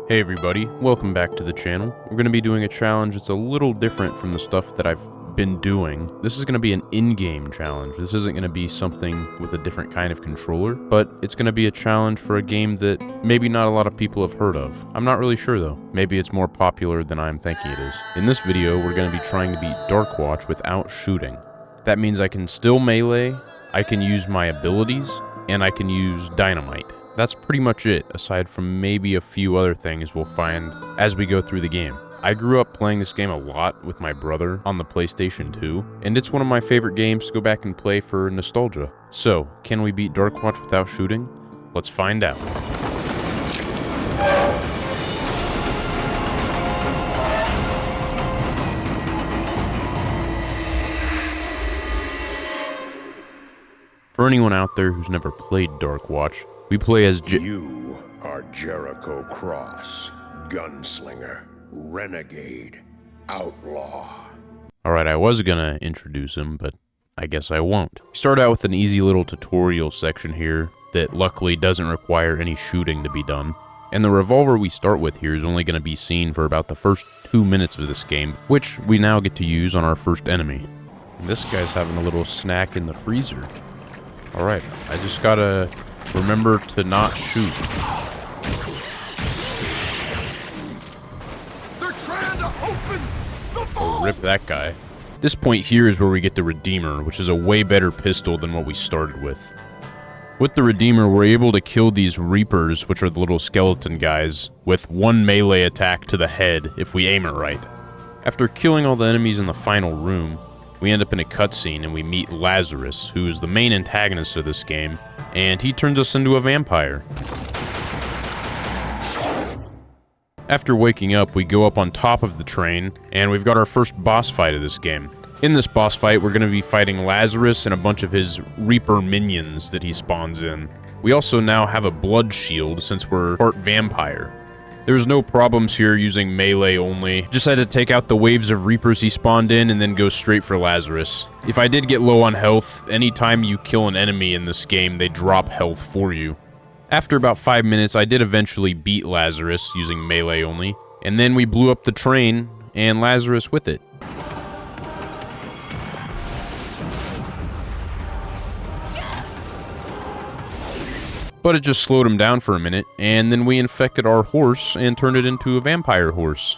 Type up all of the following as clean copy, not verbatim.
Hey everybody, welcome back to the channel. We're going to be doing a challenge that's a little different from the stuff that I've been doing. This is going to be an in-game challenge. This isn't going to be something with a different kind of controller, but it's going to be a challenge for a game that maybe not a lot of people have heard of. I'm not really sure though. Maybe it's more popular than I'm thinking it is. In this video, we're going to be trying to beat Darkwatch without shooting. That means I can still melee, I can use my abilities, and I can use dynamite. That's pretty much it, aside from maybe a few other things we'll find as we go through the game. I grew up playing this game a lot with my brother on the PlayStation 2, and it's one of my favorite games to go back and play for nostalgia. So, can we beat Darkwatch without shooting? Let's find out. For anyone out there who's never played Darkwatch, we play as You are Jericho Cross, gunslinger, renegade, outlaw. Alright, I was gonna introduce him, but I guess I won't. Start out with an easy little tutorial section here that luckily doesn't require any shooting to be done. And the revolver we start with here is only going to be seen for about the first 2 minutes of this game, which we now get to use on our first enemy. And this guy's having a little snack in the freezer. Alright, I just gotta remember to not shoot. They're trying to open the vault. Oh, rip that guy. This point here is where we get the Redeemer, which is a way better pistol than what we started with. With the Redeemer, we're able to kill these Reapers, which are the little skeleton guys, with one melee attack to the head if we aim it right. After killing all the enemies in the final room, we end up in a cutscene and we meet Lazarus, who is the main antagonist of this game, and he turns us into a vampire. After waking up, we go up on top of the train, and we've got our first boss fight of this game. In this boss fight, we're going to be fighting Lazarus and a bunch of his Reaper minions that he spawns in. We also now have a blood shield since we're part vampire. There's no problems here using melee only. Just had to take out the waves of Reapers he spawned in and then go straight for Lazarus. If I did get low on health, anytime you kill an enemy in this game, they drop health for you. After about 5 minutes, I did eventually beat Lazarus using melee only, and then we blew up the train and Lazarus with it. But it just slowed him down for a minute, and then we infected our horse and turned it into a vampire horse.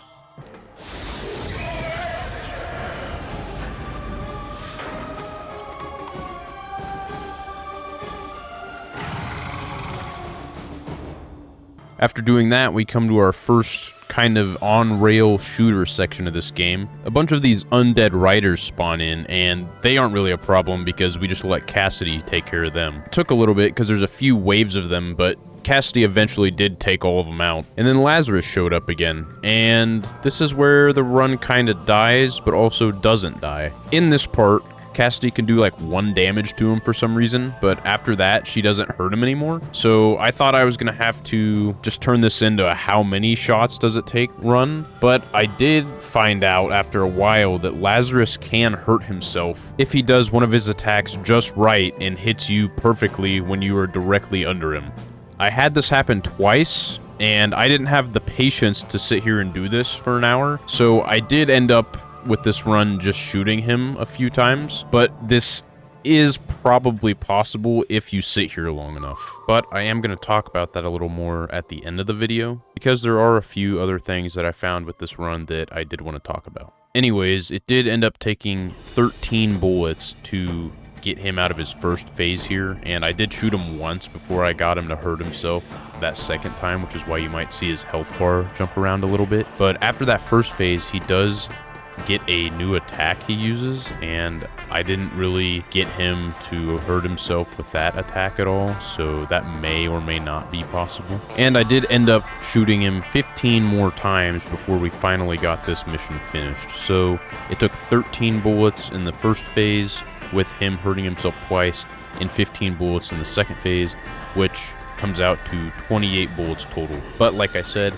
After doing that, we come to our first kind of on-rail shooter section of this game. A bunch of these undead riders spawn in, and they aren't really a problem because we just let Cassidy take care of them. It took a little bit because there's a few waves of them, but Cassidy eventually did take all of them out. And then Lazarus showed up again, and this is where the run kind of dies, but also doesn't die. In this part, Cassidy can do like 1 damage to him for some reason, but after that, she doesn't hurt him anymore. So I thought I was gonna have to just turn this into a how many shots does it take run, but I did find out after a while that Lazarus can hurt himself if he does one of his attacks just right and hits you perfectly when you are directly under him. I had this happen twice, and I didn't have the patience to sit here and do this for an hour, so I did end up with this run just shooting him a few times, but this is probably possible if you sit here long enough. But I am going to talk about that a little more at the end of the video, because there are a few other things that I found with this run that I did want to talk about. Anyways, it did end up taking 13 bullets to get him out of his first phase here, and I did shoot him once before I got him to hurt himself that second time, which is why you might see his health bar jump around a little bit. But after that first phase, he does get a new attack he uses, and I didn't really get him to hurt himself with that attack at all, so that may or may not be possible. And I did end up shooting him 15 more times before we finally got this mission finished. So it took 13 bullets in the first phase with him hurting himself twice, and 15 bullets in the second phase, which comes out to 28 bullets total. But like I said,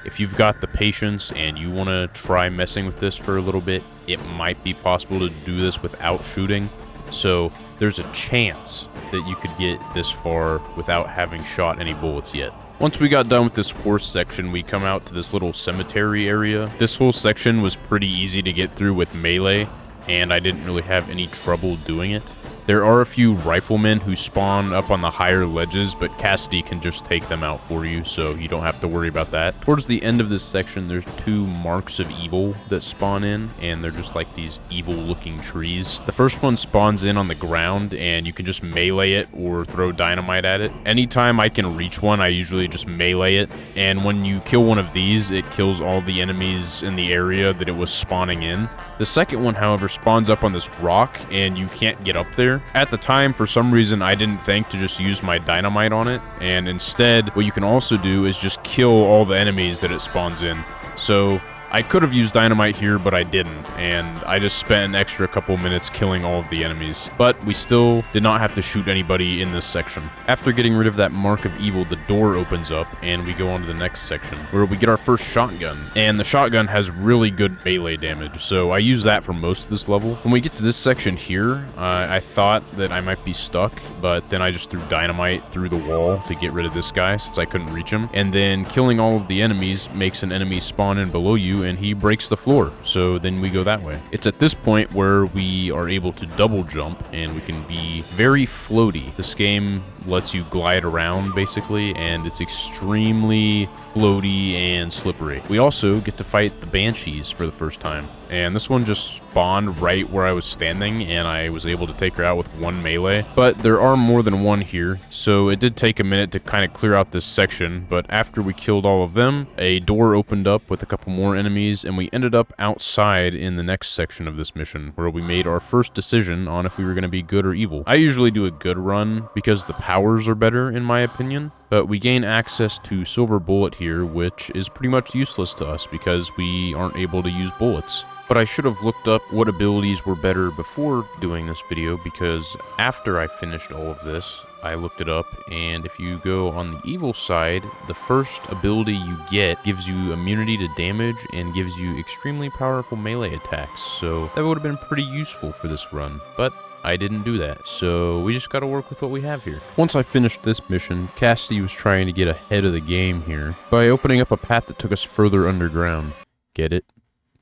if you've got the patience and you want to try messing with this for a little bit, it might be possible to do this without shooting. So there's a chance that you could get this far without having shot any bullets yet. Once we got done with this horse section, we come out to this little cemetery area. This whole section was pretty easy to get through with melee, and I didn't really have any trouble doing it. There are a few riflemen who spawn up on the higher ledges, but Cassidy can just take them out for you, so you don't have to worry about that. Towards the end of this section, there's 2 marks of evil that spawn in, and they're just like these evil-looking trees. The first one spawns in on the ground, and you can just melee it or throw dynamite at it. Anytime I can reach one, I usually just melee it, and when you kill one of these, it kills all the enemies in the area that it was spawning in. The second one, however, spawns up on this rock, and you can't get up there. At the time, for some reason, I didn't think to just use my dynamite on it, and instead, what you can also do is just kill all the enemies that it spawns in. So I could have used dynamite here, but I didn't, and I just spent an extra couple minutes killing all of the enemies. But we still did not have to shoot anybody in this section. After getting rid of that mark of evil, the door opens up, and we go on to the next section, where we get our first shotgun. And the shotgun has really good melee damage, so I use that for most of this level. When we get to this section here, I thought that I might be stuck, but then I just threw dynamite through the wall to get rid of this guy, since I couldn't reach him. And then killing all of the enemies makes an enemy spawn in below you, and he breaks the floor, so then we go that way. It's at this point where we are able to double jump, and we can be very floaty. This game lets you glide around, basically, and it's extremely floaty and slippery. We also get to fight the Banshees for the first time, and this one just spawned right where I was standing, and I was able to take her out with 1 melee. But there are more than one here, so it did take a minute to kind of clear out this section, but after we killed all of them, a door opened up with a couple more enemies, and we ended up outside in the next section of this mission, where we made our first decision on if we were going to be good or evil. I usually do a good run because the powers are better, in my opinion, but we gain access to Silver Bullet here, which is pretty much useless to us because we aren't able to use bullets. But I should have looked up what abilities were better before doing this video, because after I finished all of this, I looked it up, and if you go on the evil side, the first ability you get gives you immunity to damage and gives you extremely powerful melee attacks, so that would have been pretty useful for this run, but I didn't do that, so we just gotta work with what we have here. Once I finished this mission, Cassidy was trying to get ahead of the game here by opening up a path that took us further underground. Get it?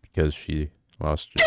Because she lost it.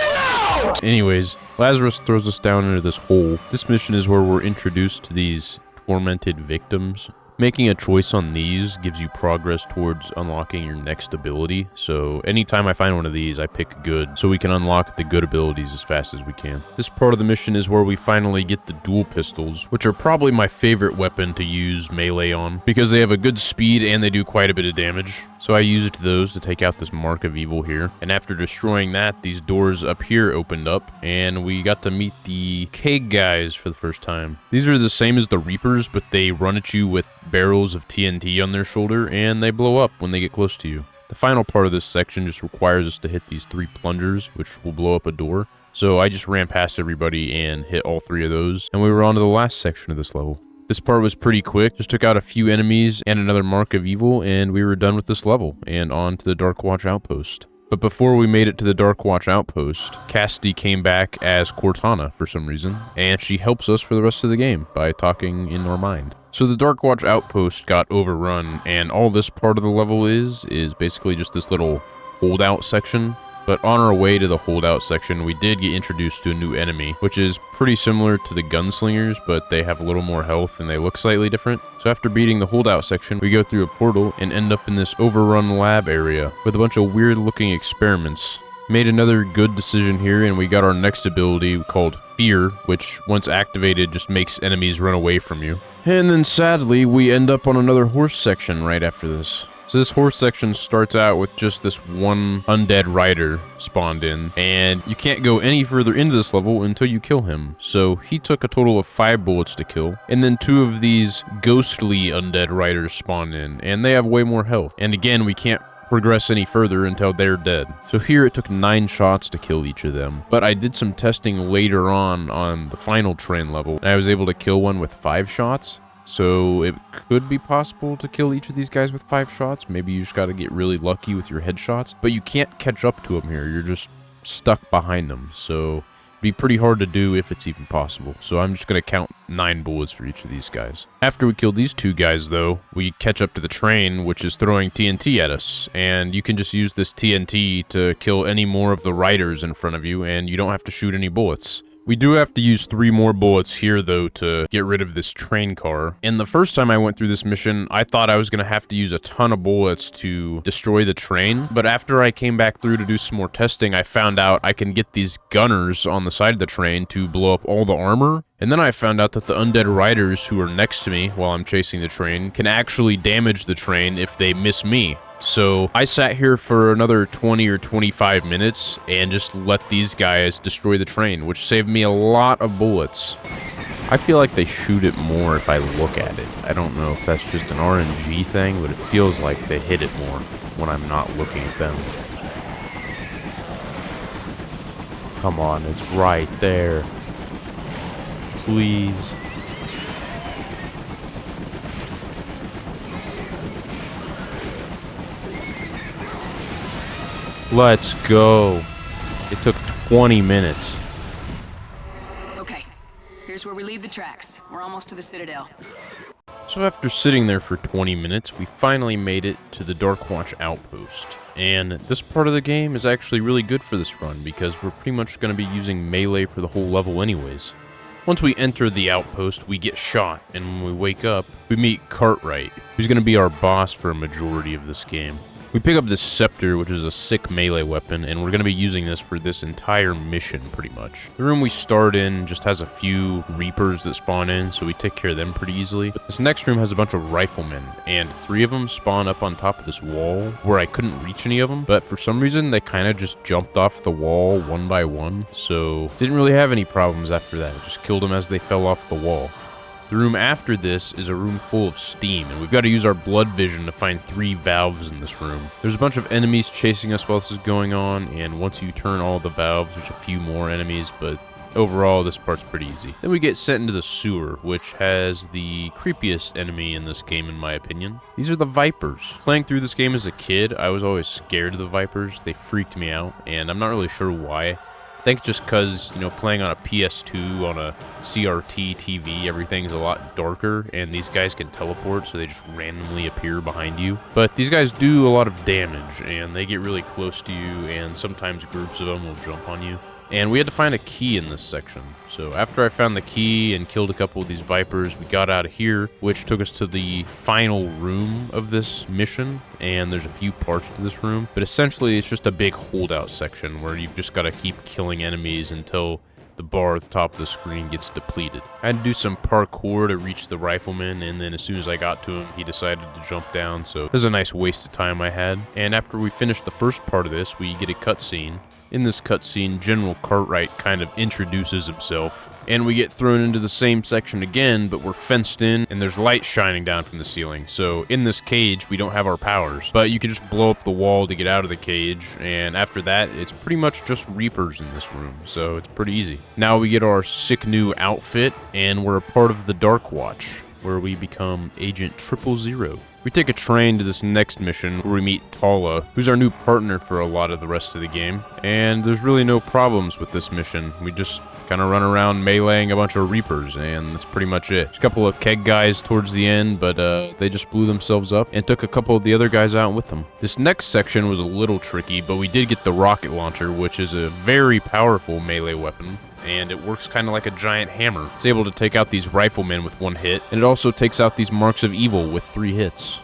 Anyways, Lazarus throws us down into this hole. This mission is where we're introduced to these tormented victims. Making a choice on these gives you progress towards unlocking your next ability, so anytime I find one of these, I pick good, so we can unlock the good abilities as fast as we can. This part of the mission is where we finally get the dual pistols, which are probably my favorite weapon to use melee on, because they have a good speed and they do quite a bit of damage. So I used those to take out this mark of evil here, and after destroying that, these doors up here opened up, and we got to meet the Keg guys for the first time. These are the same as the Reapers, but they run at you with barrels of TNT on their shoulder, and they blow up when they get close to you. The final part of this section just requires us to hit these 3 plungers, which will blow up a door. So I just ran past everybody and hit all 3 of those, and we were on to the last section of this level. This part was pretty quick, just took out a few enemies and another mark of evil, and we were done with this level, and on to the Darkwatch outpost. But before we made it to the Darkwatch outpost, Cassidy came back as Cortana for some reason, and she helps us for the rest of the game by talking in our mind. So the Darkwatch outpost got overrun, and all this part of the level is basically just this little holdout section. But on our way to the holdout section, we did get introduced to a new enemy, which is pretty similar to the gunslingers, but they have a little more health and they look slightly different. So after beating the holdout section, we go through a portal and end up in this overrun lab area with a bunch of weird looking experiments. Made another good decision here, and we got our next ability called Fear, which once activated just makes enemies run away from you. And then sadly, we end up on another horse section right after this. So this horse section starts out with just this one undead rider spawned in, and you can't go any further into this level until you kill him. So he took a total of 5 bullets to kill, and then 2 of these ghostly undead riders spawn in, and they have way more health. And again, we can't progress any further until they're dead. So here it took 9 shots to kill each of them, but I did some testing later on the final train level, and I was able to kill one with 5 shots. So it could be possible to kill each of these guys with 5 shots. Maybe you just got to get really lucky with your headshots, but you can't catch up to them here. You're just stuck behind them. So Be pretty hard to do if it's even possible, so I'm just going to count 9 bullets for each of these guys. After we kill these 2 guys, though, we catch up to the train, which is throwing TNT at us, and you can just use this TNT to kill any more of the riders in front of you, and you don't have to shoot any bullets. We do have to use 3 more bullets here, though, to get rid of this train car. And the first time I went through this mission, I thought I was going to have to use a ton of bullets to destroy the train. But after I came back through to do some more testing, I found out I can get these gunners on the side of the train to blow up all the armor. And then I found out that the undead riders who are next to me while I'm chasing the train can actually damage the train if they miss me. So I sat here for another 20 or 25 minutes and just let these guys destroy the train, which saved me a lot of bullets. I feel like they shoot it more if I look at it. I don't know if that's just an RNG thing, but it feels like they hit it more when I'm not looking at them. Come on, it's right there. Please. Let's go. It took 20 minutes. Okay, here's where we leave the tracks. We're almost to the Citadel. So after sitting there for 20 minutes, we finally made it to the Darkwatch outpost. And this part of the game is actually really good for this run because we're pretty much going to be using melee for the whole level anyways. Once we enter the outpost, we get shot, and when we wake up, we meet Cartwright, who's going to be our boss for a majority of this game. We pick up this scepter, which is a sick melee weapon, and we're going to be using this for this entire mission, pretty much. The room we start in just has a few Reapers that spawn in, so we take care of them pretty easily. But this next room has a bunch of riflemen, and 3 of them spawn up on top of this wall, where I couldn't reach any of them, but for some reason, they kind of just jumped off the wall one by one, so didn't really have any problems after that. I just killed them as they fell off the wall. The room after this is a room full of steam, and we've got to use our blood vision to find 3 valves in this room. There's a bunch of enemies chasing us while this is going on, and once you turn all the valves, there's a few more enemies, but overall, this part's pretty easy. Then we get sent into the sewer, which has the creepiest enemy in this game, in my opinion. These are the Vipers. Playing through this game as a kid, I was always scared of the Vipers. They freaked me out, and I'm not really sure why. I think just because, you know, playing on a PS2, on a CRT TV, everything's a lot darker, and these guys can teleport, so they just randomly appear behind you. But these guys do a lot of damage, and they get really close to you, and sometimes groups of them will jump on you. And we had to find a key in this section. So after I found the key and killed a couple of these Vipers, we got out of here, which took us to the final room of this mission. And there's a few parts to this room, but essentially it's just a big holdout section where you've just got to keep killing enemies until the bar at the top of the screen gets depleted. I had to do some parkour to reach the rifleman, and then as soon as I got to him, he decided to jump down, so this is a nice waste of time I had. And after we finish the first part of this, we get a cutscene. In this cutscene, General Cartwright kind of introduces himself, and we get thrown into the same section again, but we're fenced in, and there's light shining down from the ceiling. So in this cage, we don't have our powers, but you can just blow up the wall to get out of the cage, and after that, it's pretty much just Reapers in this room, so it's pretty easy. Now we get our sick new outfit, and we're a part of the Darkwatch, where we become Agent 000. We take a train to this next mission where we meet Tala, who's our new partner for a lot of the rest of the game, and there's really no problems with this mission. We just kind of run around meleeing a bunch of Reapers, and that's pretty much it. There's a couple of keg guys towards the end, but they just blew themselves up and took a couple of the other guys out with them. This next section was a little tricky, but we did get the rocket launcher, which is a very powerful melee weapon. And it works kind of like a giant hammer. It's able to take out these riflemen with 1 hit, and it also takes out these marks of evil with 3 hits.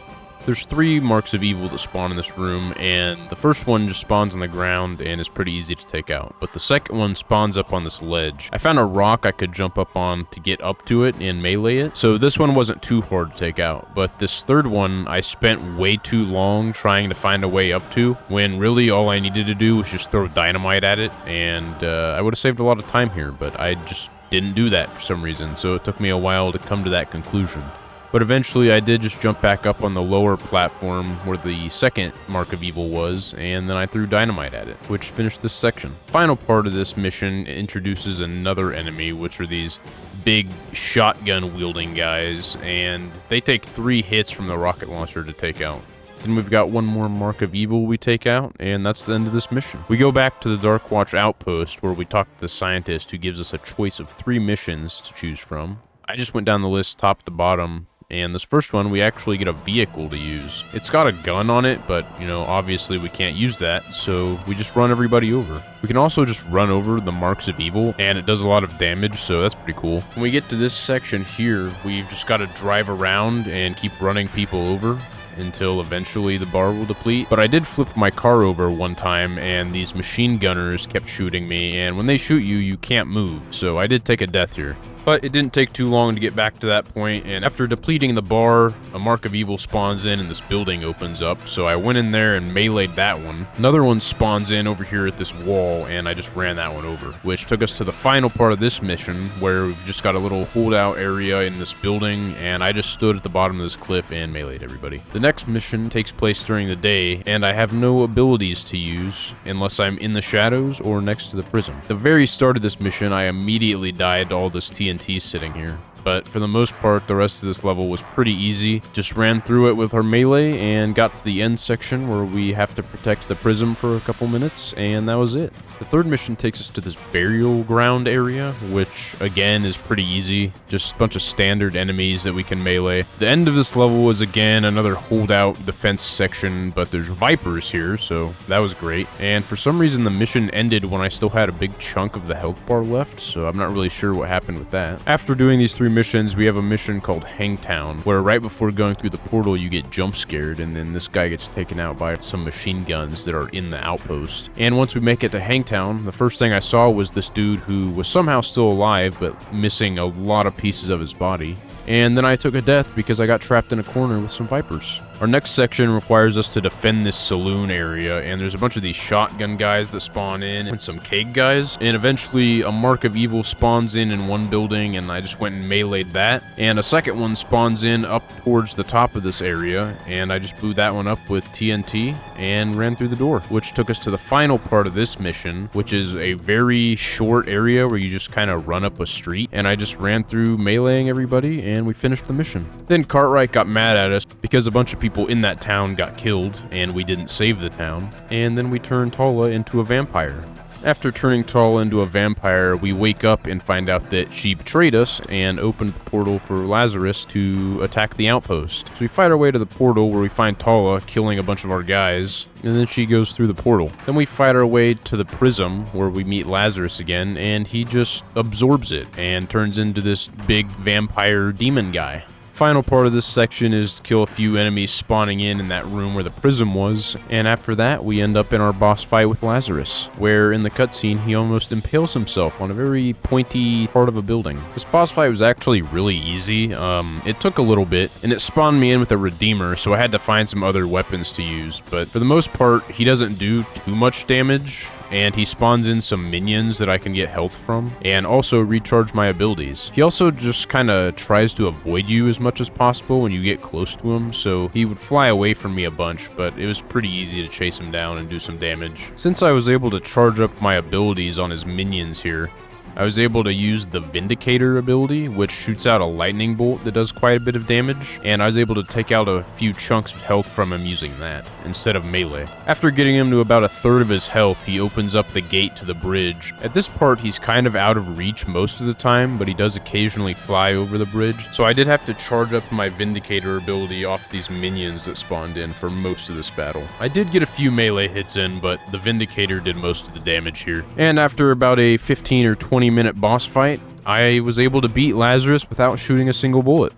There's 3 marks of evil that spawn in this room, and the first one just spawns on the ground and is pretty easy to take out. But the second one spawns up on this ledge. I found a rock I could jump up on to get up to it and melee it, so this one wasn't too hard to take out. But this third one, I spent way too long trying to find a way up to, when really all I needed to do was just throw dynamite at it, and I would have saved a lot of time here, but I just didn't do that for some reason, so it took me a while to come to that conclusion. But eventually I did just jump back up on the lower platform where the second mark of evil was, and then I threw dynamite at it, which finished this section. Final part of this mission introduces another enemy, which are these big shotgun wielding guys, and they take 3 hits from the rocket launcher to take out. Then we've got one more Mark of Evil we take out, and that's the end of this mission. We go back to the Darkwatch outpost where we talk to the scientist who gives us a choice of 3 missions to choose from. I just went down the list top to bottom, and this first one we actually get a vehicle to use. It's got a gun on it, but you know, obviously we can't use that, so we just run everybody over. We can also just run over the Marks of Evil, and it does a lot of damage, so that's pretty cool. When we get to this section here, we've just got to drive around and keep running people over until eventually the bar will deplete. But I did flip my car over one time, and these machine gunners kept shooting me, and when they shoot you, you can't move, so I did take a death here. But it didn't take too long to get back to that point, and after depleting the bar, a Mark of Evil spawns in and this building opens up, so I went in there and meleeed that one. Another one spawns in over here at this wall, and I just ran that one over, which took us to the final part of this mission, where we've just got a little holdout area in this building, and I just stood at the bottom of this cliff and meleeed everybody. The next mission takes place during the day, and I have no abilities to use unless I'm in the shadows or next to the prism. At the very start of this mission, I immediately died to all this TNT sitting here. But for the most part, the rest of this level was pretty easy. Just ran through it with our melee and got to the end section where we have to protect the prism for a couple minutes, and that was it. The third mission takes us to this burial ground area, which again is pretty easy. Just a bunch of standard enemies that we can melee. The end of this level was again another holdout defense section, but there's vipers here, so that was great. And for some reason the mission ended when I still had a big chunk of the health bar left, so I'm not really sure what happened with that. After doing these 3 missions, we have a mission called Hangtown, where right before going through the portal you get jump scared, and then this guy gets taken out by some machine guns that are in the outpost. And once we make it to Hangtown, the first thing I saw was this dude who was somehow still alive but missing a lot of pieces of his body. And then I took a death because I got trapped in a corner with some vipers. Our next section requires us to defend this saloon area, and there's a bunch of these shotgun guys that spawn in and some keg guys, and eventually a Mark of Evil spawns in one building, and I just went and meleeed that, and a second one spawns in up towards the top of this area, and I just blew that one up with TNT and ran through the door, which took us to the final part of this mission, which is a very short area where you just kind of run up a street, and I just ran through meleeing everybody, and we finished the mission. Then Cartwright got mad at us because a bunch of people in that town got killed, and we didn't save the town, and then we turned Tala into a vampire. After turning Tala into a vampire, we wake up and find out that she betrayed us and opened the portal for Lazarus to attack the outpost. So we fight our way to the portal where we find Tala killing a bunch of our guys, and then she goes through the portal. Then we fight our way to the prism where we meet Lazarus again, and he just absorbs it and turns into this big vampire demon guy. Final part of this section is to kill a few enemies spawning in that room where the prism was, and after that we end up in our boss fight with Lazarus, where in the cutscene he almost impales himself on a very pointy part of a building. This boss fight was actually really easy. It took a little bit, and it spawned me in with a Redeemer, so I had to find some other weapons to use, but for the most part he doesn't do too much damage, and he spawns in some minions that I can get health from, and also recharge my abilities. He also just kind of tries to avoid you as much as possible when you get close to him, so he would fly away from me a bunch, but it was pretty easy to chase him down and do some damage. Since I was able to charge up my abilities on his minions here, I was able to use the Vindicator ability, which shoots out a lightning bolt that does quite a bit of damage, and I was able to take out a few chunks of health from him using that, instead of melee. After getting him to about a third of his health, he opens up the gate to the bridge. At this part, he's kind of out of reach most of the time, but he does occasionally fly over the bridge, so I did have to charge up my Vindicator ability off these minions that spawned in for most of this battle. I did get a few melee hits in, but the Vindicator did most of the damage here. And after about a 15 or 20-minute boss fight, I was able to beat Lazarus without shooting a single bullet.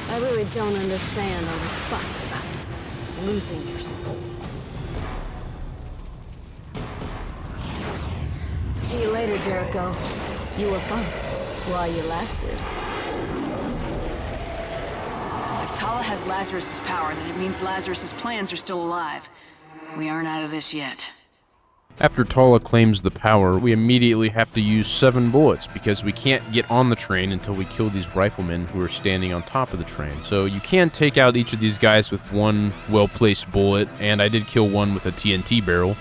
I really don't understand all this fuss about losing your soul. See you later, Jericho. You were fun while you lasted. If Tala has Lazarus's power, then it means Lazarus's plans are still alive. We aren't out of this yet. After Tala claims the power, we immediately have to use 7 bullets because we can't get on the train until we kill these riflemen who are standing on top of the train. So you can take out each of these guys with one well-placed bullet, and I did kill one with a TNT barrel.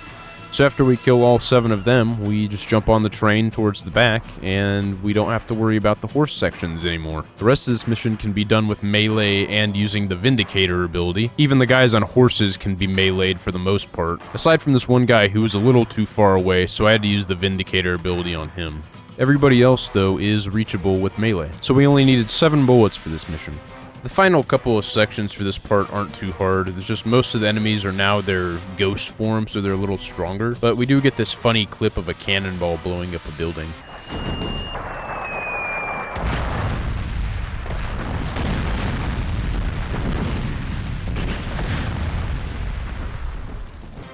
So after we kill all 7 of them, we just jump on the train towards the back, and we don't have to worry about the horse sections anymore. The rest of this mission can be done with melee and using the Vindicator ability. Even the guys on horses can be meleeed for the most part, aside from this one guy who was a little too far away, so I had to use the Vindicator ability on him. Everybody else, though, is reachable with melee, so we only needed 7 bullets for this mission. The final couple of sections for this part aren't too hard. It's just most of the enemies are now their ghost form, so they're a little stronger. But we do get this funny clip of a cannonball blowing up a building.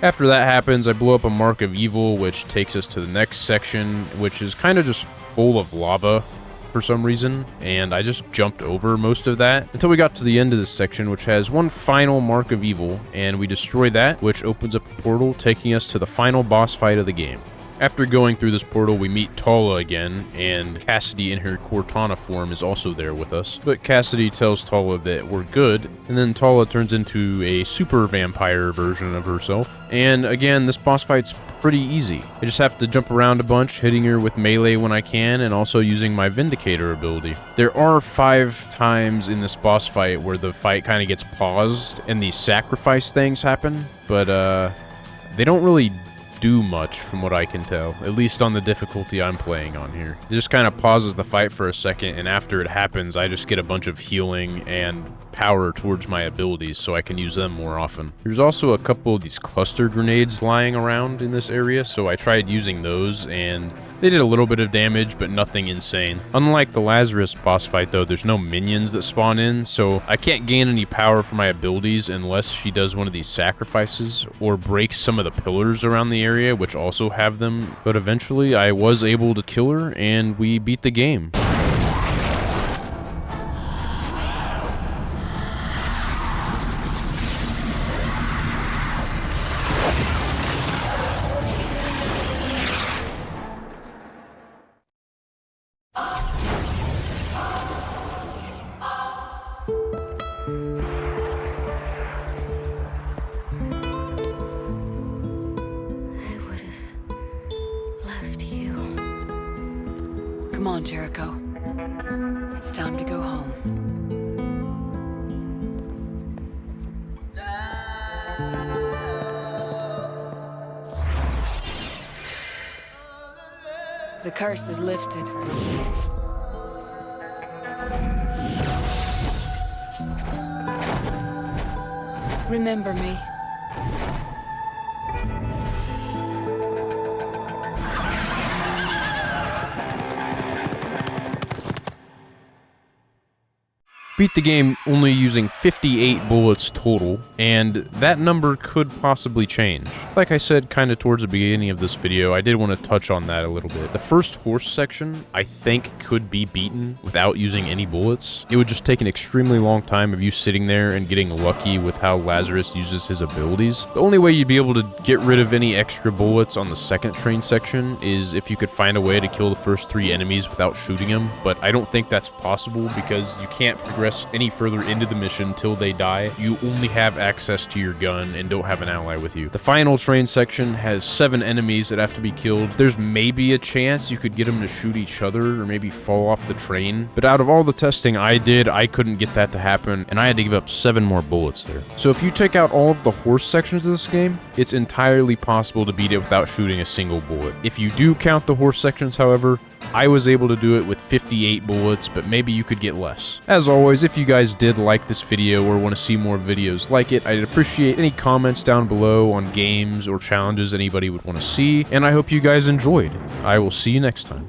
After that happens, I blow up a Mark of Evil, which takes us to the next section, which is kind of just full of lava for some reason, and I just jumped over most of that until we got to the end of this section, which has one final Mark of Evil, and we destroy that, which opens up a portal taking us to the final boss fight of the game. After going through this portal, we meet Tala again, and Cassidy in her Cortana form is also there with us. But Cassidy tells Tala that we're good, and then Tala turns into a super vampire version of herself. And again, this boss fight's pretty easy. I just have to jump around a bunch, hitting her with melee when I can, and also using my Vindicator ability. There are 5 times in this boss fight where the fight kind of gets paused, and these sacrifice things happen, but they don't really do much from what I can tell, at least on the difficulty I'm playing on here. It just kind of pauses the fight for a second, and after it happens, I just get a bunch of healing and power towards my abilities so I can use them more often. There's also a couple of these cluster grenades lying around in this area, so I tried using those, and they did a little bit of damage, but nothing insane. Unlike the Lazarus boss fight though, there's no minions that spawn in, so I can't gain any power from my abilities unless she does one of these sacrifices or breaks some of the pillars around the area, which also have them. But eventually I was able to kill her, and we beat the game. Come on, Jericho. It's time to go home. The curse is lifted. Remember me. Beat the game only using 58 bullets total, and that number could possibly change. Like I said kind of towards the beginning of this video, I did want to touch on that a little bit. The first horse section, I think, could be beaten without using any bullets. It would just take an extremely long time of you sitting there and getting lucky with how Lazarus uses his abilities. The only way you'd be able to get rid of any extra bullets on the second train section is if you could find a way to kill the first 3 enemies without shooting them, but I don't think that's possible because you can't progress any further into the mission till they die. You only have access to your gun and don't have an ally with you. The final train section has 7 enemies that have to be killed. There's maybe a chance you could get them to shoot each other or maybe fall off the train, but out of all the testing I did, I couldn't get that to happen, and I had to give up 7 more bullets there. So if you take out all of the horse sections of this game, it's entirely possible to beat it without shooting a single bullet. If you do count the horse sections, however, I was able to do it with 58 bullets, but maybe you could get less. As always, if you guys did like this video or want to see more videos like it, I'd appreciate any comments down below on games or challenges anybody would want to see, and I hope you guys enjoyed. I will see you next time.